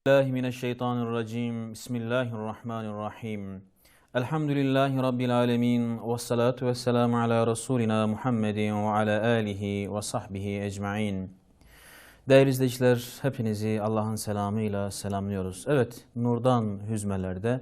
Bismillahirrahmanirrahim. Bismillahirrahmanirrahim. Elhamdülillahi Rabbil alemin. Ve salatu ve selamu ala Resulina Muhammedin ve ala alihi ve sahbihi ecma'in. Değerli izleyiciler, hepinizi Allah'ın selamıyla selamlıyoruz. Evet, Nurdan Hüzmeler'de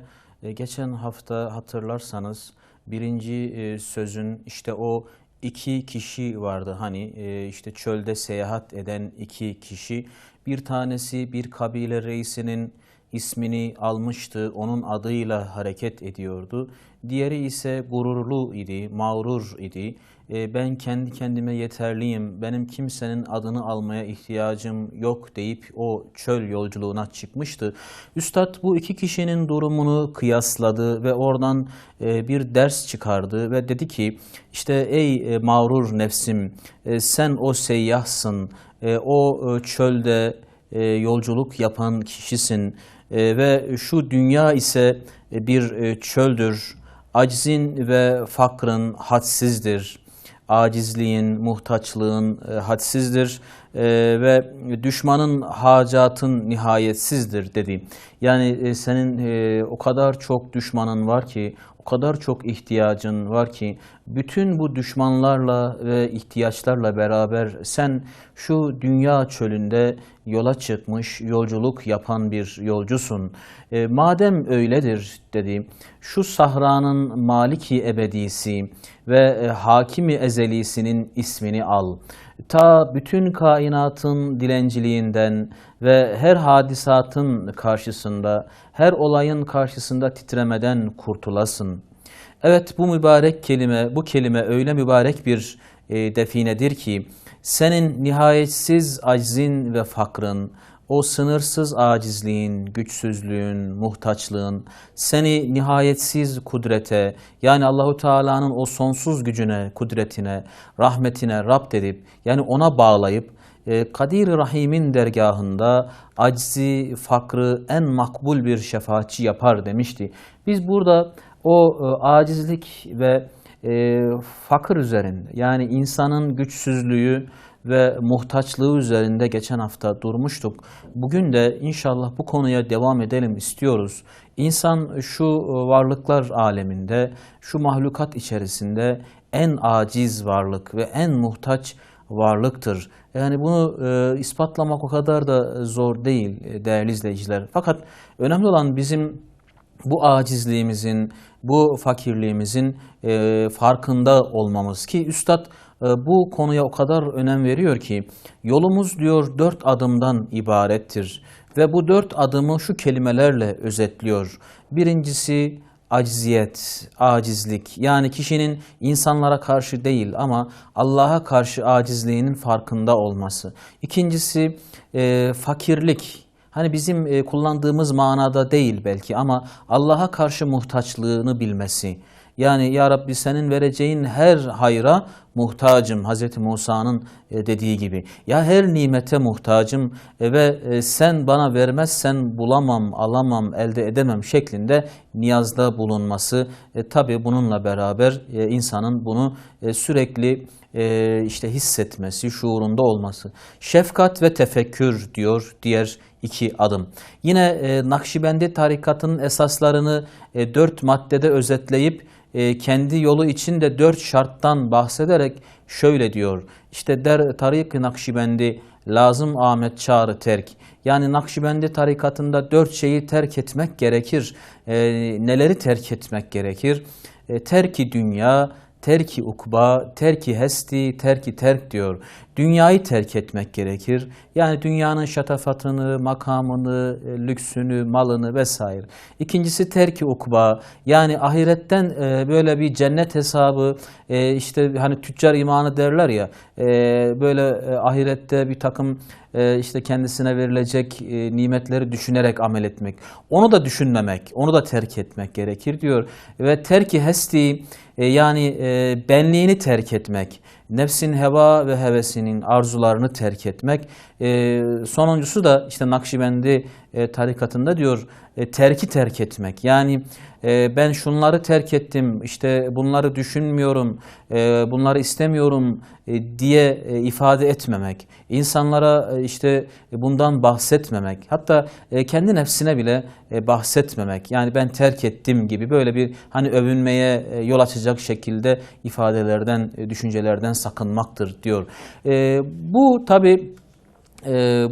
geçen hafta hatırlarsanız birinci sözün işte o iki kişi vardı. Hani işte çölde seyahat eden iki kişi. Bir tanesi bir kabile reisinin ismini almıştı, onun adıyla hareket ediyordu. Diğeri ise gururlu idi, mağrur idi. Ben kendi kendime yeterliyim, benim kimsenin adını almaya ihtiyacım yok deyip o çöl yolculuğuna çıkmıştı. Üstad bu iki kişinin durumunu kıyasladı ve oradan bir ders çıkardı ve dedi ki işte ey mağrur nefsim, sen o seyyahsın, o çölde yolculuk yapan kişisin ve şu dünya ise bir çöldür. Aczin ve fakrın hadsizdir. Acizliğin, muhtaçlığın hadsizdir ve düşmanın hacatın nihayetsizdir dedi. Yani senin o kadar çok düşmanın var ki, o kadar çok ihtiyacın var ki, bütün bu düşmanlarla ve ihtiyaçlarla beraber sen şu dünya çölünde yola çıkmış, yolculuk yapan bir yolcusun. Madem öyledir dedi, şu sahranın maliki ebedisi ve hakimi ezelisinin ismini al. Ta bütün kainatın dilenciliğinden ve her hadisatın karşısında, her olayın karşısında titremeden kurtulasın. Evet, bu mübarek kelime, bu kelime öyle mübarek bir definedir ki, senin nihayetsiz aczin ve fakrın, o sınırsız acizliğin, güçsüzlüğün, muhtaçlığın seni nihayetsiz kudrete, yani Allahu Teala'nın o sonsuz gücüne, kudretine, rahmetine rapt edip, yani ona bağlayıp Kadir-i Rahim'in dergahında aczi, fakrı en makbul bir şefaatçi yapar demişti. Biz burada o acizlik ve fakir üzerinde, yani insanın güçsüzlüğü ve muhtaçlığı üzerinde geçen hafta durmuştuk. Bugün de inşallah bu konuya devam edelim istiyoruz. İnsan şu varlıklar aleminde, şu mahlukat içerisinde en aciz varlık ve en muhtaç varlıktır. Yani bunu ispatlamak o kadar da zor değil değerli izleyiciler. Fakat önemli olan bizim bu acizliğimizin, bu fakirliğimizin farkında olmamız ki Üstad bu konuya o kadar önem veriyor ki yolumuz diyor 4 adımdan ibarettir ve bu 4 adımı şu kelimelerle özetliyor. Birincisi acziyet, acizlik, yani kişinin insanlara karşı değil ama Allah'a karşı acizliğinin farkında olması. İkincisi fakirlik. Hani bizim kullandığımız manada değil belki ama Allah'a karşı muhtaçlığını bilmesi. Yani ya Rabbi senin vereceğin her hayra muhtacım. Hazreti Musa'nın dediği gibi. Ya her nimete muhtacım ve sen bana vermezsen bulamam, alamam, elde edemem şeklinde niyazda bulunması. Tabii bununla beraber insanın bunu sürekli işte hissetmesi, şuurunda olması. Şefkat ve tefekkür diyor diğer 2 adım. Yine Nakşibendi tarikatının esaslarını 4 maddede özetleyip kendi yolu için de 4 şarttan bahsederek şöyle diyor. İşte der tarik-i Nakşibendi lazım Ahmet çağrı terk. Yani Nakşibendi tarikatında 4 şeyi terk etmek gerekir. Neleri terk etmek gerekir? Terki dünya, terki ukba, terki hesti, terki terk diyor. Dünyayı terk etmek gerekir. Yani dünyanın şatafatını, makamını, lüksünü, malını vesaire. İkincisi terki ukba. Yani ahiretten böyle bir cennet hesabı, işte hani tüccar imanı derler ya, böyle ahirette bir takım işte kendisine verilecek nimetleri düşünerek amel etmek. Onu da düşünmemek, onu da terk etmek gerekir diyor. Ve terki hesti, yani benliğini terk etmek, nefsin heva ve hevesinin arzularını terk etmek. Sonuncusu da işte Nakşibendi tarikatında diyor terki terk etmek. Yani ben şunları terk ettim, işte bunları düşünmüyorum, bunları istemiyorum diye ifade etmemek. İnsanlara işte bundan bahsetmemek. Hatta kendi nefsine bile bahsetmemek. Yani ben terk ettim gibi böyle bir hani övünmeye yol açacak şekilde ifadelerden, düşüncelerden sakınmaktır diyor. Bu tabi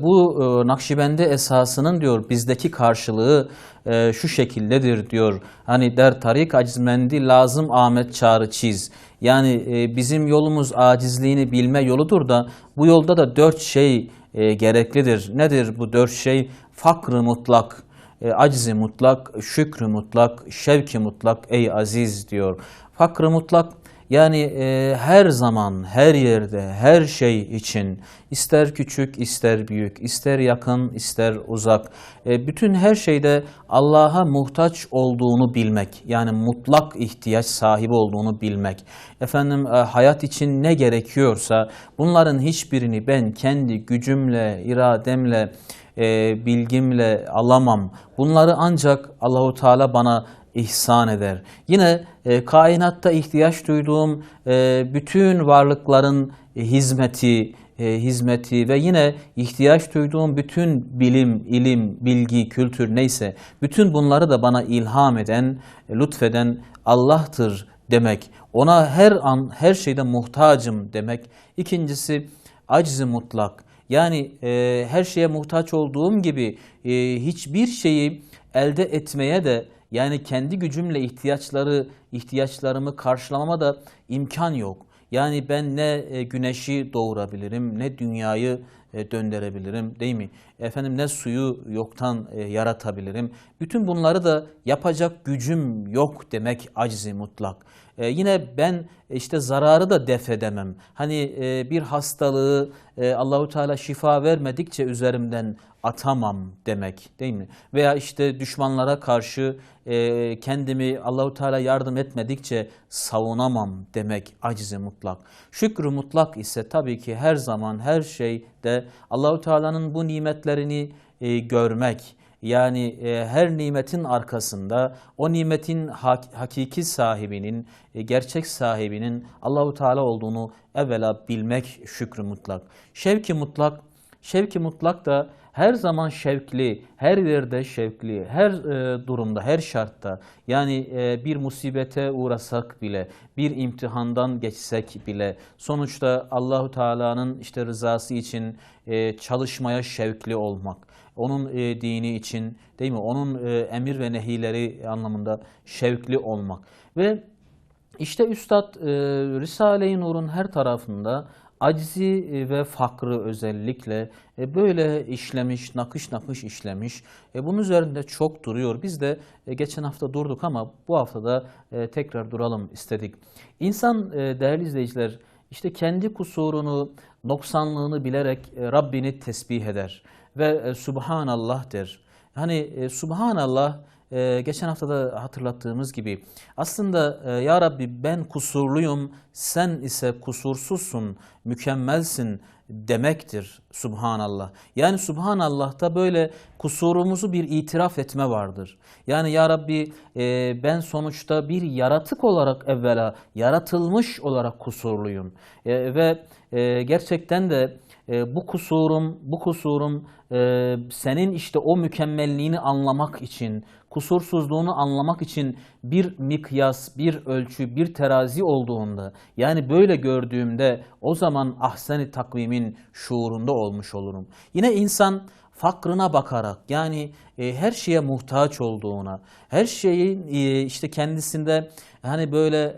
bu Nakşibendi esasının diyor bizdeki karşılığı şu şekildedir diyor. Hani der tarik acizmendi lazım Ahmet çağrı çiz. Yani bizim yolumuz acizliğini bilme yoludur da bu yolda da 4 şey gereklidir. Nedir bu 4 şey? Fakr-ı mutlak, acizi mutlak, şükrü mutlak, şevki mutlak ey aziz diyor. Fakr-ı mutlak yani her zaman, her yerde, her şey için ister küçük, ister büyük, ister yakın, ister uzak, bütün her şeyde Allah'a muhtaç olduğunu bilmek, yani mutlak ihtiyaç sahibi olduğunu bilmek. Efendim hayat için ne gerekiyorsa bunların hiçbirini ben kendi gücümle, irademle, bilgimle alamam. Bunları ancak Allahu Teala bana ihsan eder. Yine kainatta ihtiyaç duyduğum bütün varlıkların hizmeti ve yine ihtiyaç duyduğum bütün bilim, ilim, bilgi, kültür neyse bütün bunları da bana ilham eden, lütfeden Allah'tır demek. Ona her an her şeyde muhtacım demek. İkincisi aciz-i mutlak. Yani her şeye muhtaç olduğum gibi hiçbir şeyi elde etmeye de yani kendi gücümle ihtiyaçlarımı karşılamama da imkan yok. Yani ben ne güneşi doğurabilirim, ne dünyayı döndürebilirim, değil mi? Efendim ne suyu yoktan yaratabilirim. Bütün bunları da yapacak gücüm yok demek aciz-i mutlak. Yine ben işte zararı da def edemem. Hani bir hastalığı Allahu Teala şifa vermedikçe üzerimden atamam demek, değil mi? Veya işte düşmanlara karşı kendimi Allahu Teala yardım etmedikçe savunamam demek aciz-i mutlak. Şükrü mutlak ise tabii ki her zaman her şeyde Allahu Teala'nın bu nimetlerini görmek. Yani her nimetin arkasında o nimetin hakiki sahibinin, gerçek sahibinin Allahu Teala olduğunu evvela bilmek şükrü mutlak. Şevki mutlak da her zaman şevkli, her yerde şevkli, her durumda, her şartta. Yani bir musibete uğrasak bile, bir imtihandan geçsek bile, sonuçta Allahu Teala'nın işte rızası için çalışmaya şevkli olmak. Onun dini için, değil mi? Onun emir ve nehileri anlamında şevkli olmak. Ve işte Üstad Risale-i Nur'un her tarafında acizi ve fakrı özellikle böyle işlemiş, nakış nakış işlemiş. Bunun üzerinde çok duruyor. Biz de geçen hafta durduk ama bu hafta da tekrar duralım istedik. İnsan değerli izleyiciler işte kendi kusurunu, noksanlığını bilerek Rabbini tesbih eder ve Subhanallah der. Hani Subhanallah geçen hafta da hatırlattığımız gibi aslında Ya Rabbi ben kusurluyum, sen ise kusursuzsun, mükemmelsin demektir Subhanallah. Yani Subhanallah'ta böyle kusurumuzu bir itiraf etme vardır. Yani Ya Rabbi ben sonuçta bir yaratık olarak evvela yaratılmış olarak kusurluyum. Ve gerçekten de bu kusurum senin işte o mükemmelliğini anlamak için, kusursuzluğunu anlamak için bir mikyas, bir ölçü, bir terazi olduğunda, yani böyle gördüğümde o zaman ahsen-i takvimin şuurunda olmuş olurum. Yine insan fakrına bakarak yani her şeye muhtaç olduğuna, her şeyin işte kendisinde hani böyle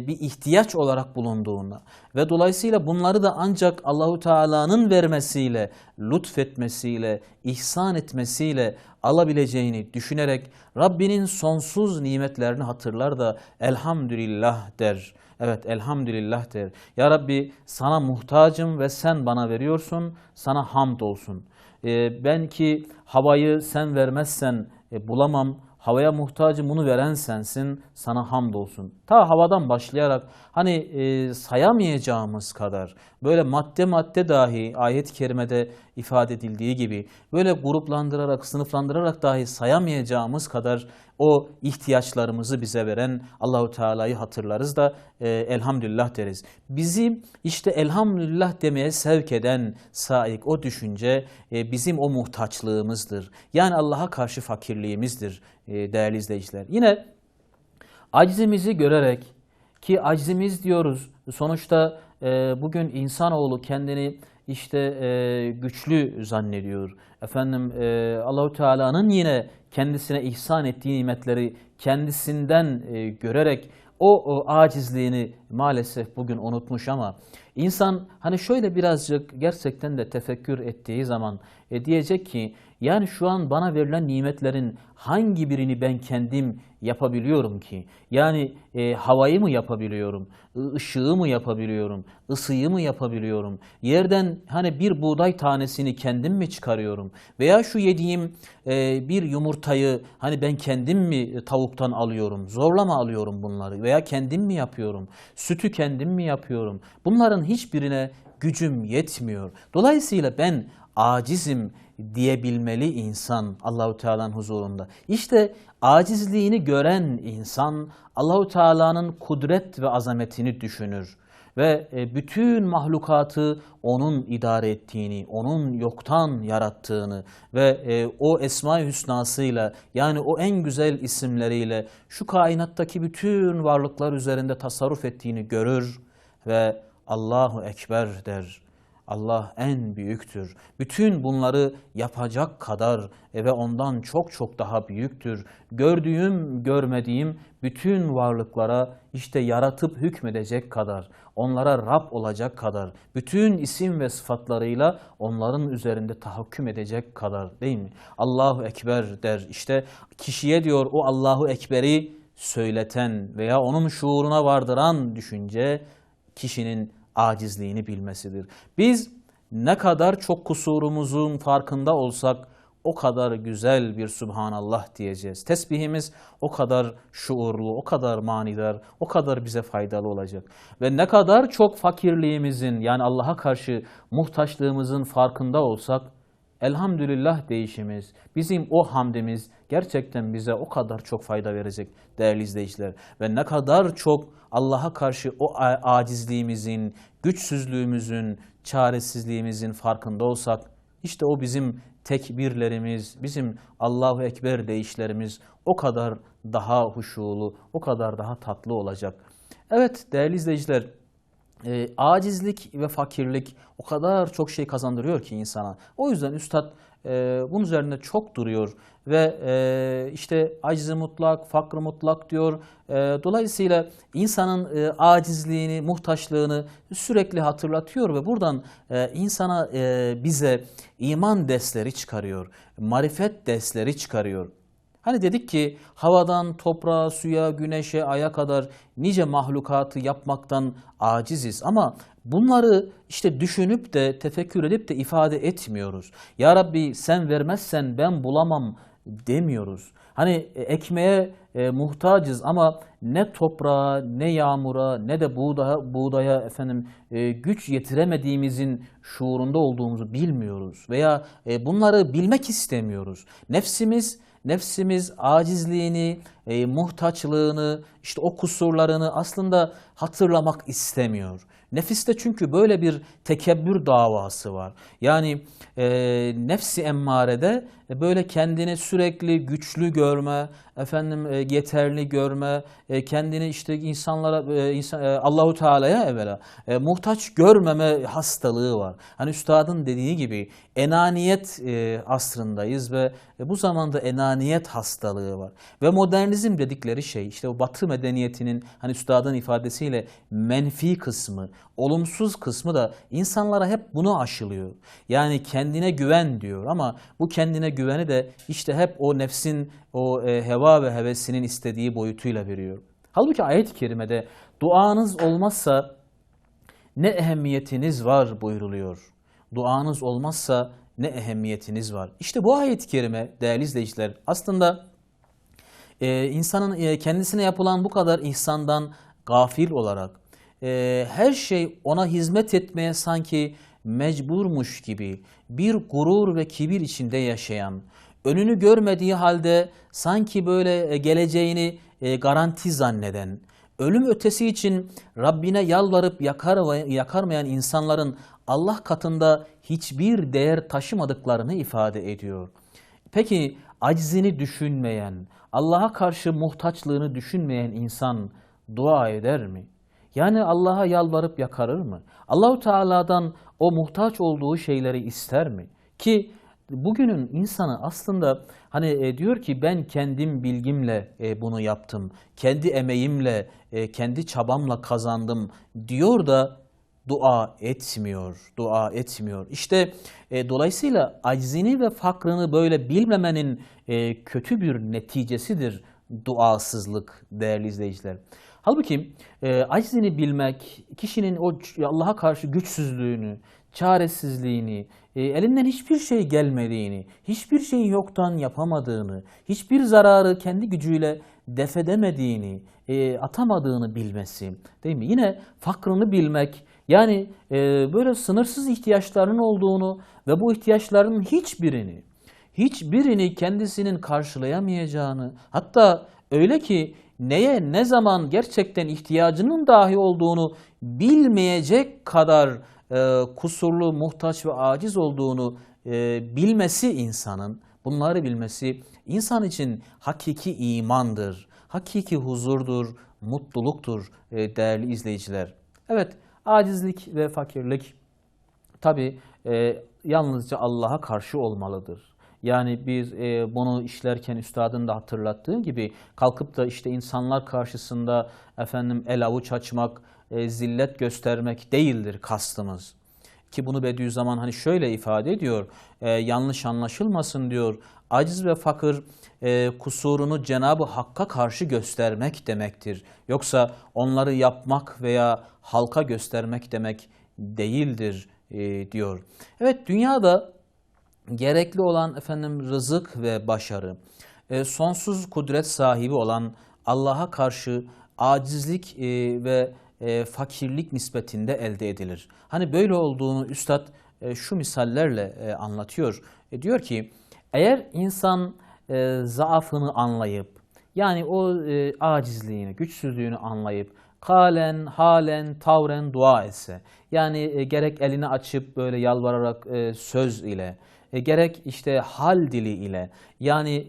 bir ihtiyaç olarak bulunduğuna ve dolayısıyla bunları da ancak Allahu Teala'nın vermesiyle, lütfetmesiyle, ihsan etmesiyle alabileceğini düşünerek Rabbinin sonsuz nimetlerini hatırlar da elhamdülillah der. Evet elhamdülillah der. Ya Rabbi sana muhtacım ve sen bana veriyorsun, sana hamd olsun. Ben ki havayı sen vermezsen bulamam, Havaya muhtacım, bunu veren sensin, sana hamdolsun. Ta havadan başlayarak hani sayamayacağımız kadar böyle madde madde dahi ayet-i kerimede ifade edildiği gibi böyle gruplandırarak, sınıflandırarak dahi sayamayacağımız kadar o ihtiyaçlarımızı bize veren Allahu Teala'yı hatırlarız da elhamdülillah deriz. Bizi işte elhamdülillah demeye sevk eden saik o düşünce bizim o muhtaçlığımızdır. Yani Allah'a karşı fakirliğimizdir değerli izleyiciler. Yine acizimizi görerek, ki acizimiz diyoruz sonuçta bugün insanoğlu kendini işte güçlü zannediyor. Efendim Allahu Teala'nın yine kendisine ihsan ettiği nimetleri kendisinden görerek o acizliğini maalesef bugün unutmuş ama insan hani şöyle birazcık gerçekten de tefekkür ettiği zaman diyecek ki yani şu an bana verilen nimetlerin hangi birini ben kendim yapabiliyorum ki? Yani havayı mı yapabiliyorum? Işığı mı yapabiliyorum? Isıyı mı yapabiliyorum? Yerden hani bir buğday tanesini kendim mi çıkarıyorum? Veya şu yediğim bir yumurtayı hani ben kendim mi tavuktan alıyorum? Zorla mı alıyorum bunları? Veya kendim mi yapıyorum? Sütü kendim mi yapıyorum? Bunların hiçbirine gücüm yetmiyor. Dolayısıyla ben acizim diyebilmeli insan Allahu Teala'nın huzurunda. İşte acizliğini gören insan Allahu Teala'nın kudret ve azametini düşünür ve bütün mahlukatı onun idare ettiğini, onun yoktan yarattığını ve o Esma-i Hüsnasıyla yani o en güzel isimleriyle şu kainattaki bütün varlıklar üzerinde tasarruf ettiğini görür ve Allahu Ekber der. Allah en büyüktür. Bütün bunları yapacak kadar ve ondan çok çok daha büyüktür. Gördüğüm, görmediğim bütün varlıklara işte yaratıp hükmedecek kadar, onlara Rab olacak kadar, bütün isim ve sıfatlarıyla onların üzerinde tahakküm edecek kadar değil mi? Allahu Ekber der. İşte kişiye diyor o Allahu Ekber'i söyleten veya onun şuuruna vardıran düşünce kişinin acizliğini bilmesidir. Biz ne kadar çok kusurumuzun farkında olsak o kadar güzel bir Subhanallah diyeceğiz. Tesbihimiz o kadar şuurlu, o kadar manidar, o kadar bize faydalı olacak. Ve ne kadar çok fakirliğimizin yani Allah'a karşı muhtaçlığımızın farkında olsak elhamdülillah deyişimiz, bizim o hamdimiz gerçekten bize o kadar çok fayda verecek değerli izleyiciler. Ve ne kadar çok Allah'a karşı o acizliğimizin, güçsüzlüğümüzün, çaresizliğimizin farkında olsak, işte o bizim tekbirlerimiz, bizim Allahu Ekber deyişlerimiz o kadar daha huşulu, o kadar daha tatlı olacak. Evet değerli izleyiciler, acizlik ve fakirlik o kadar çok şey kazandırıyor ki insana. O yüzden Üstad bunun üzerinde çok duruyor ve işte aciz-i mutlak, fakr-ı mutlak diyor. Dolayısıyla insanın acizliğini, muhtaçlığını sürekli hatırlatıyor ve buradan insana bize iman dersleri çıkarıyor, marifet dersleri çıkarıyor. Hani dedik ki havadan toprağa, suya, güneşe, aya kadar nice mahlukatı yapmaktan aciziz ama bunları işte düşünüp de tefekkür edip de ifade etmiyoruz. Ya Rabbi sen vermezsen ben bulamam demiyoruz. Hani ekmeğe muhtacız ama ne toprağa, ne yağmura, ne de buğdaya efendim güç yetiremediğimizin şuurunda olduğumuzu bilmiyoruz veya bunları bilmek istemiyoruz. Nefsimiz acizliğini, muhtaçlığını, işte o kusurlarını aslında hatırlamak istemiyor. Nefiste çünkü böyle bir tekebbür davası var. Yani nefsi emmarede böyle kendini sürekli güçlü görme, yeterli görme, kendini işte insanlara, Allahu Teala'ya evvela muhtaç görmeme hastalığı var. Hani üstadın dediği gibi enaniyet asrındayız ve bu zamanda enaniyet hastalığı var. Ve modernizm dedikleri şey işte o Batı medeniyetinin hani üstadın ifadesiyle menfi kısmı, olumsuz kısmı da insanlara hep bunu aşılıyor. Yani kendine güven diyor ama bu kendine güveni de işte hep o nefsin o heva ve hevesinin istediği boyutuyla veriyor. Halbuki ayet-i kerimede duanız olmazsa ne ehemmiyetiniz var buyruluyor. Duanız olmazsa ne ehemmiyetiniz var. İşte bu ayet-i kerime değerli izleyiciler aslında İnsanın kendisine yapılan bu kadar ihsandan gafil olarak her şey ona hizmet etmeye sanki mecburmuş gibi bir gurur ve kibir içinde yaşayan, önünü görmediği halde sanki böyle geleceğini garanti zanneden, ölüm ötesi için Rabbine yalvarıp yakarmayan insanların Allah katında hiçbir değer taşımadıklarını ifade ediyor. Peki aczini düşünmeyen, Allah'a karşı muhtaçlığını düşünmeyen insan dua eder mi? Yani Allah'a yalvarıp yakarır mı? Allahu Teala'dan o muhtaç olduğu şeyleri ister mi? Ki bugünün insanı aslında hani diyor ki ben kendim bilgimle bunu yaptım. Kendi emeğimle, kendi çabamla kazandım diyor da dua etmiyor, dua etmiyor. İşte dolayısıyla aczini ve fakrını böyle bilmemenin kötü bir neticesidir duasızlık değerli izleyiciler. Halbuki aczini bilmek, kişinin o Allah'a karşı güçsüzlüğünü, çaresizliğini, elinden hiçbir şey gelmediğini, hiçbir şeyi yoktan yapamadığını, hiçbir zararı kendi gücüyle def edemediğini, atamadığını bilmesi, değil mi? Yine fakrını bilmek, yani böyle sınırsız ihtiyaçlarının olduğunu ve bu ihtiyaçların hiçbirini kendisinin karşılayamayacağını, hatta öyle ki neye ne zaman gerçekten ihtiyacının dahi olduğunu bilmeyecek kadar kusurlu, muhtaç ve aciz olduğunu bilmesi insanın, bunları bilmesi insan için hakiki imandır, hakiki huzurdur, mutluluktur değerli izleyiciler. Evet, acizlik ve fakirlik tabii yalnızca Allah'a karşı olmalıdır. Yani biz bunu işlerken üstadın da hatırlattığı gibi kalkıp da işte insanlar karşısında efendim el avuç açmak, zillet göstermek değildir kastımız. Ki bunu Bediüzzaman hani şöyle ifade ediyor, yanlış anlaşılmasın diyor, aciz ve fakir kusurunu Cenab-ı Hakk'a karşı göstermek demektir. Yoksa onları yapmak veya halka göstermek demek değildir diyor. Evet, dünyada gerekli olan efendim rızık ve başarı, sonsuz kudret sahibi olan Allah'a karşı acizlik ve fakirlik nispetinde elde edilir. Hani böyle olduğunu üstad şu misallerle anlatıyor. Diyor ki eğer insan zaafını anlayıp yani o acizliğini, güçsüzlüğünü anlayıp kalen, halen, tavren dua etse, yani gerek elini açıp böyle yalvararak söz ile, gerek işte hal dili ile, yani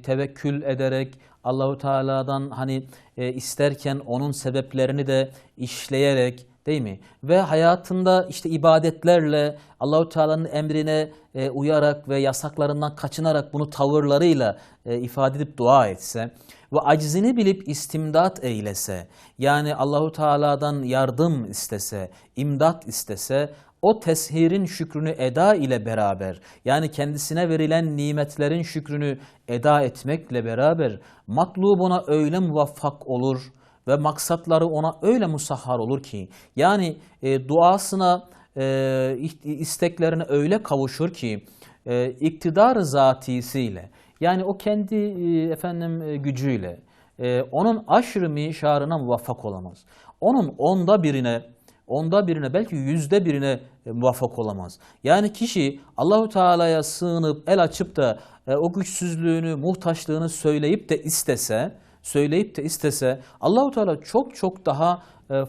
tevekkül ederek Allahu Teala'dan hani isterken onun sebeplerini de işleyerek, değil mi? Ve hayatında işte ibadetlerle Allahu Teala'nın emrine uyarak ve yasaklarından kaçınarak bunu tavırlarıyla ifade edip dua etse ve acizini bilip istimdat eylese, yani Allahu Teala'dan yardım istese, imdat istese, o teshirin şükrünü eda ile beraber, yani kendisine verilen nimetlerin şükrünü eda etmekle beraber matlubuna öyle muvaffak olur ve maksatları ona öyle musahhar olur ki, yani duasına, isteklerine öyle kavuşur ki iktidar zatisiyle, yani o kendi efendim gücüyle onun aşırı mişarına muvaffak olamaz. Onun onda birine belki %1'ine muvaffak olamaz. Yani kişi Allahu Teala'ya sığınıp el açıp da o güçsüzlüğünü, muhtaçlığını söyleyip de istese Allahu Teala çok çok daha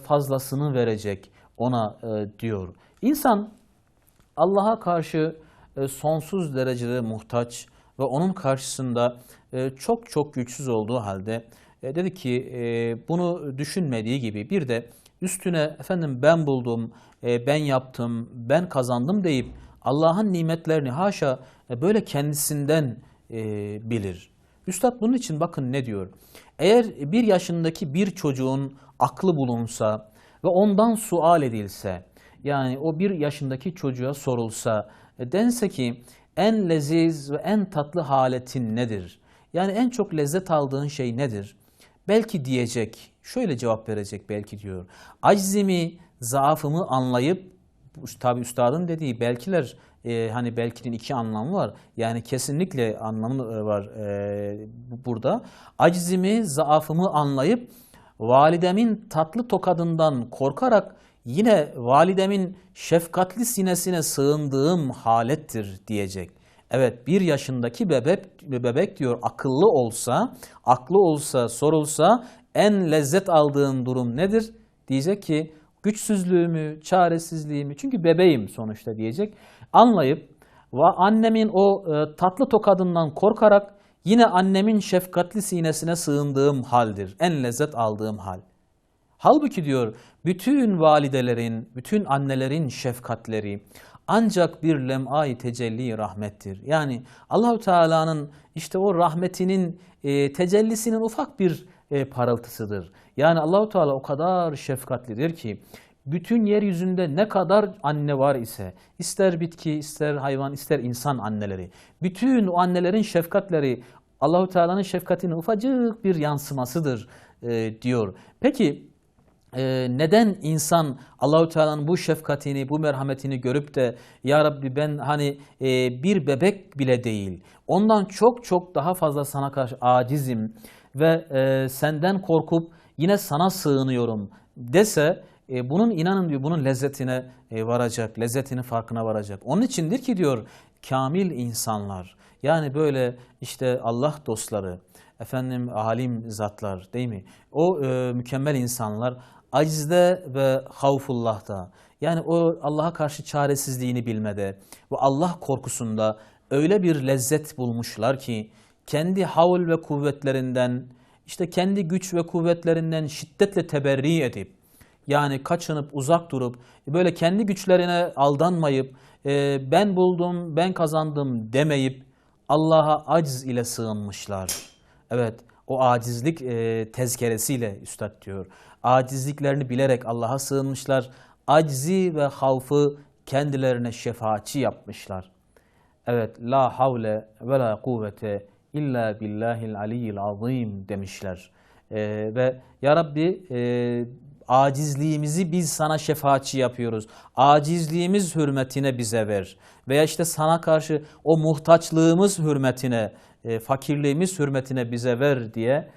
fazlasını verecek ona diyor. İnsan Allah'a karşı sonsuz derecede muhtaç ve onun karşısında çok çok güçsüz olduğu halde dedi ki bunu düşünmediği gibi bir de üstüne efendim ben buldum, ben yaptım, ben kazandım deyip Allah'ın nimetlerini haşa böyle kendisinden bilir. Üstad bunun için bakın ne diyor. Eğer bir yaşındaki bir çocuğun aklı bulunsa ve ondan sual edilse, yani o bir yaşındaki çocuğa sorulsa, dense ki en leziz ve en tatlı haletin nedir? Yani en çok lezzet aldığın şey nedir? Belki diyecek, şöyle cevap verecek belki diyor. Aczimi, zaafımı anlayıp tabi üstadın dediği belkiler, hani belkinin iki anlamı var. Yani kesinlikle anlamı var burada. Acizimi, zaafımı anlayıp validemin tatlı tokadından korkarak yine validemin şefkatli sinesine sığındığım halettir diyecek. Evet, 1 yaşındaki bebek diyor, aklı olsa sorulsa en lezzet aldığın durum nedir? Diyecek ki güçsüzlüğümü, çaresizliğimi, çünkü bebeğim sonuçta diyecek. Anlayıp ve annemin o tatlı tokadından korkarak yine annemin şefkatli sinesine sığındığım haldir. En lezzet aldığım hal. Halbuki diyor bütün validelerin, bütün annelerin şefkatleri ancak bir lem'ay tecelli rahmettir. Yani Allahu Teala'nın işte o rahmetinin tecellisinin ufak bir parıltısıdır. Yani Allahu Teala o kadar şefkatlidir ki bütün yeryüzünde ne kadar anne var ise, ister bitki, ister hayvan, ister insan anneleri, bütün o annelerin şefkatleri Allahu Teala'nın şefkatinin ufacık bir yansımasıdır diyor. Peki neden insan Allahu Teala'nın bu şefkatini, bu merhametini görüp de ya Rabbi ben hani bir bebek bile değil, ondan çok çok daha fazla sana karşı acizim ve senden korkup yine sana sığınıyorum dese, bunun inanın diyor, bunun lezzetine varacak, lezzetinin farkına varacak. Onun içindir ki diyor kamil insanlar, yani böyle işte Allah dostları, efendim alim zatlar değil mi? O mükemmel insanlar acizde ve havfullah'ta, yani o Allah'a karşı çaresizliğini bilmede ve Allah korkusunda öyle bir lezzet bulmuşlar ki kendi havl ve kuvvetlerinden, işte kendi güç ve kuvvetlerinden şiddetle teberri edip, yani kaçınıp uzak durup böyle kendi güçlerine aldanmayıp ben buldum, ben kazandım demeyip Allah'a aciz ile sığınmışlar. Evet, o acizlik tezkeresiyle üstad diyor. Acizliklerini bilerek Allah'a sığınmışlar. Aczi ve havfı kendilerine şefaatçi yapmışlar. Evet, la havle ve la kuvvete illa billahil aliyyil azim demişler. Ve ya Rabbi acizliğimizi biz sana şefaatçi yapıyoruz. Acizliğimiz hürmetine bize ver. Veya işte sana karşı o muhtaçlığımız hürmetine, fakirliğimiz hürmetine bize ver diye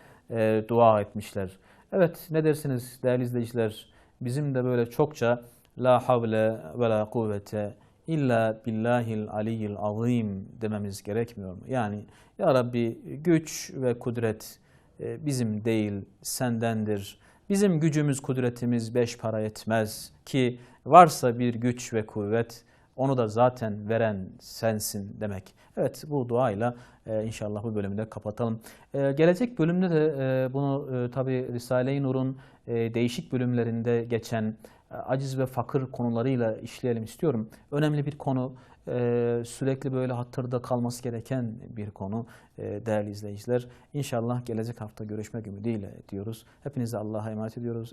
dua etmişler. Evet, ne dersiniz değerli izleyiciler? Bizim de böyle çokça la havle ve la kuvvete illa billahil aliyyil azim dememiz gerekmiyor mu? Yani ya Rabbi güç ve kudret bizim değil sendendir. Bizim gücümüz, kudretimiz 5 para etmez ki varsa bir güç ve kuvvet onu da zaten veren sensin demek. Evet, bu duayla inşallah bu bölümü de kapatalım. Gelecek bölümde de bunu tabi Risale-i Nur'un değişik bölümlerinde geçen aciz ve fakir konularıyla işleyelim istiyorum. Önemli bir konu, sürekli böyle hatırda kalması gereken bir konu değerli izleyiciler. İnşallah gelecek hafta görüşmek ümidiyle diyoruz. Hepinize Allah'a emanet ediyoruz.